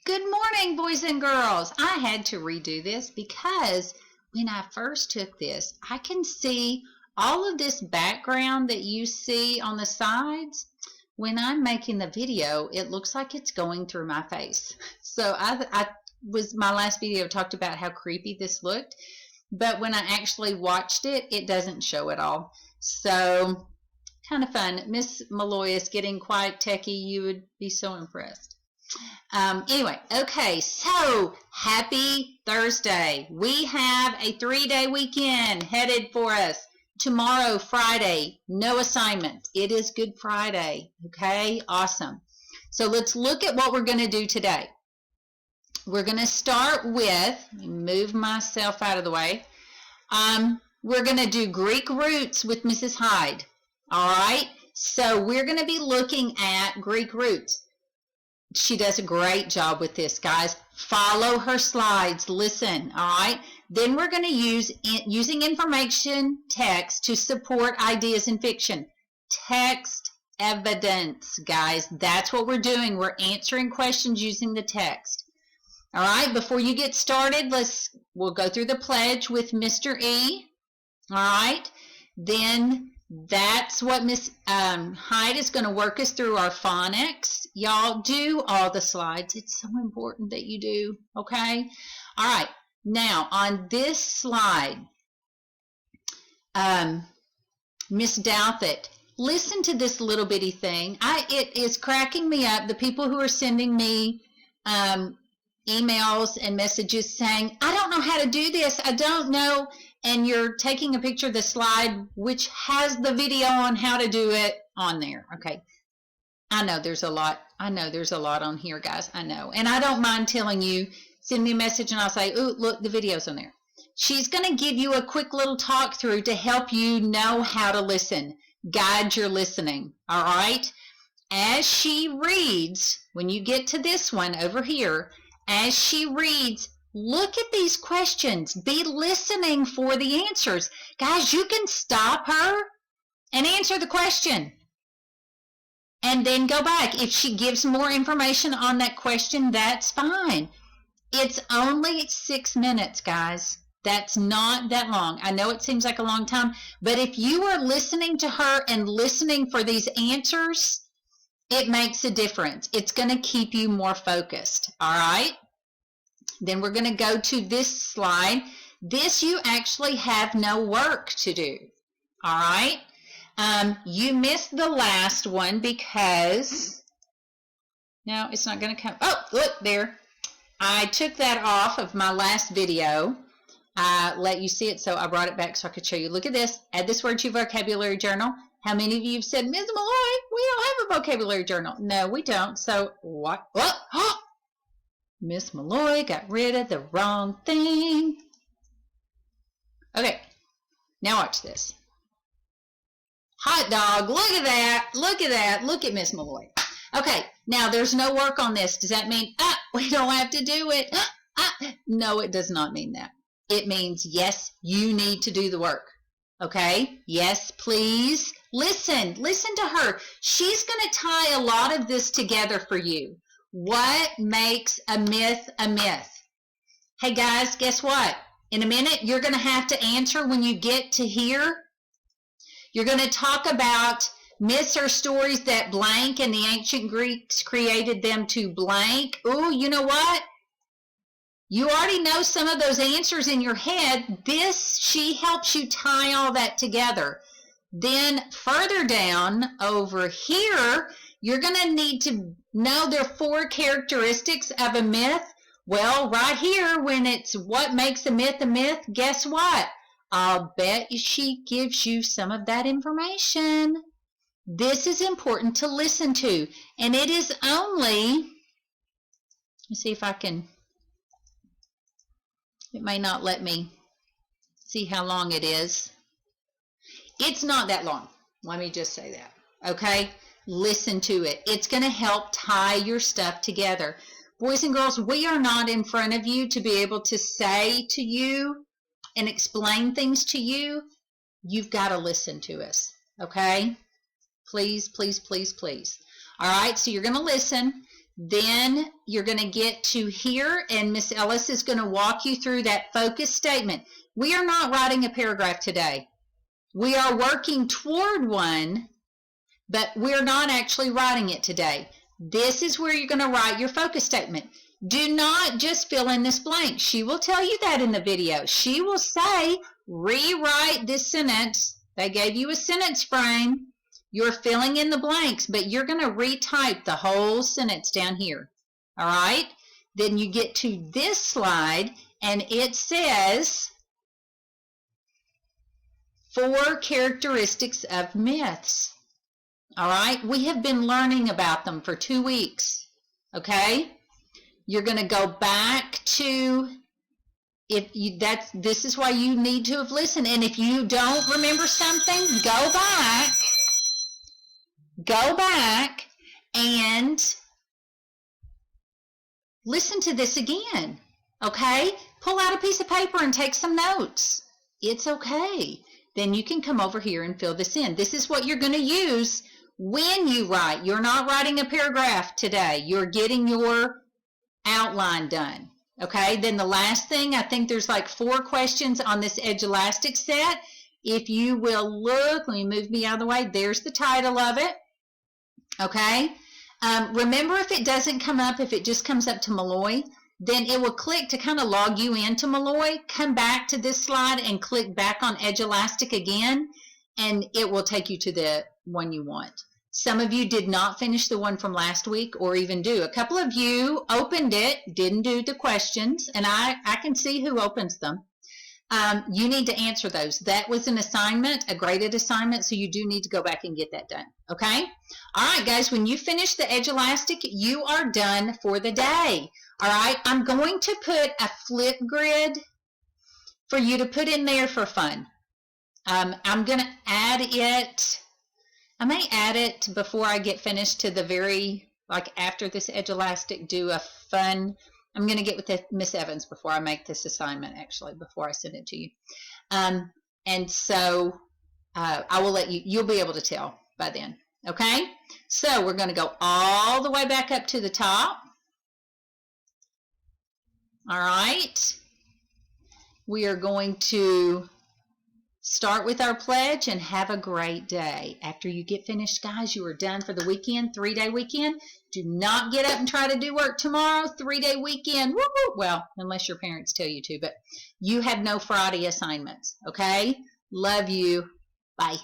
Good morning, boys and girls. I had to redo this because when I first took this, I can see all of this background that you see on the sides. When I'm making the video, it looks like it's going through my face. So my last video talked about how creepy this looked, but when I actually watched it, it doesn't show at all. So kind of fun. Miss Malloy is getting quite techie. You would be so impressed. Anyway, okay, so happy Thursday. We have a 3-day weekend headed for us. Tomorrow, Friday, no assignment. It is Good Friday, okay? Awesome. So let's look at what we're going to do today. We're going to start with, let me move myself out of the way. We're going to do Greek roots with Mrs. Hyde, all right? So we're going to be looking at Greek roots. She does a great job with this, guys. Follow her slides. Listen, all right? Then we're going to use using information text to support ideas in fiction. Text evidence, guys. That's what we're doing. We're answering questions using the text. All right, before you get started, we'll go through the pledge with Mr. E. All right? Then that's what Miss Hyde is going to work us through our phonics. Y'all do all the slides. It's so important that you do, okay? All right. Now, on this slide, Miss Douthit, listen to this little bitty thing. It is cracking me up. The people who are sending me emails and messages saying, I don't know how to do this. I don't know. And you're taking a picture of the slide, which has the video on how to do it on there. Okay. I know there's a lot. I know there's a lot on here, guys. I know. And I don't mind telling you, send me a message and I'll say, ooh, look, the video's on there. She's going to give you a quick little talk through to help you know how to listen, guide your listening. All right. As she reads, when you get to this one over here, as she reads, look at these questions. Be listening for the answers. Guys, you can stop her and answer the question. And then go back. If she gives more information on that question, that's fine. It's only 6 minutes, guys. That's not that long. I know it seems like a long time, but if you are listening to her and listening for these answers, it makes a difference. It's going to keep you more focused. All right? Then we're going to go to this slide. This you actually have no work to do. All right? You missed the last one because, no, it's not going to come. Oh, look there. I took that off of my last video. I let you see it, so I brought it back so I could show you. Look at this. Add this word to your vocabulary journal. How many of you have said, Ms. Malloy, we don't have a vocabulary journal? No, we don't. So what? Oh, Miss Malloy got rid of the wrong thing. Okay, now watch this. Hot dog, look at that, look at that, look at Miss Malloy. Okay, now there's no work on this. Does that mean, we don't have to do it? No, it does not mean that. It means, yes, you need to do the work. Okay, yes, please. Listen to her. She's going to tie a lot of this together for you. What makes a myth a myth? Hey guys, guess what? In a minute, you're going to have to answer when you get to here. You're going to talk about myths or stories that blank and the ancient Greeks created them to blank. Ooh, you know what? You already know some of those answers in your head. She helps you tie all that together. Then further down over here, you're going to need to know there are 4 characteristics of a myth. Well, right here, when it's what makes a myth, guess what? I'll bet she gives you some of that information. This is important to listen to. And it is only, let's see if I can, it may not let me see how long it is. It's not that long. Let me just say that. Okay? Listen to it. It's going to help tie your stuff together. Boys and girls, we are not in front of you to be able to say to you and explain things to you. You've got to listen to us. Okay? Please, please, please, please. All right, so you're going to listen. Then you're going to get to here, and Miss Ellis is going to walk you through that focus statement. We are not writing a paragraph today. We are working toward one, but we're not actually writing it today. This is where you're going to write your focus statement. Do not just fill in this blank. She will tell you that in the video. She will say, rewrite this sentence. They gave you a sentence frame. You're filling in the blanks, but you're going to retype the whole sentence down here. All right? Then you get to this slide, and it says 4 characteristics of myths. All right? We have been learning about them for 2 weeks. Okay? You're going to go back to this is why you need to have listened. And if you don't remember something, go back and listen to this again. Okay? Pull out a piece of paper and take some notes. It's okay. Then you can come over here and fill this in. This is what you're going to use when you write. You're not writing a paragraph today. You're getting your outline done. Okay, then the last thing, I think there's like 4 questions on this edge elastic set. If you will look, let me move me out of the way. There's the title of it. Okay, remember, if it doesn't come up, if it just comes up to Malloy, then it will click to kind of log you into Malloy. Come back to this slide and click back on edge elastic again, and it will take you to the one you want. Some of you did not finish the one from last week or even do. A couple of you opened it, didn't do the questions, and I can see who opens them. You need to answer those. That was an assignment, a graded assignment, so you do need to go back and get that done, okay? All right, guys, when you finish the edge elastic, you are done for the day, all right? I'm going to put a flip grid for you to put in there for fun. I'm going to add it. I may add it before I get finished to the very, like after this edge elastic, do a fun. I'm going to get with Miss Evans before I make this assignment, actually, before I send it to you. And so I will let you, you'll be able to tell by then. Okay? So we're going to go all the way back up to the top. All right. We are going to start with our pledge and have a great day. After you get finished, guys, you are done for the weekend, 3-day weekend. Do not get up and try to do work tomorrow, 3-day weekend. Woo-woo. Well, unless your parents tell you to, but you have no Friday assignments, okay? Love you. Bye.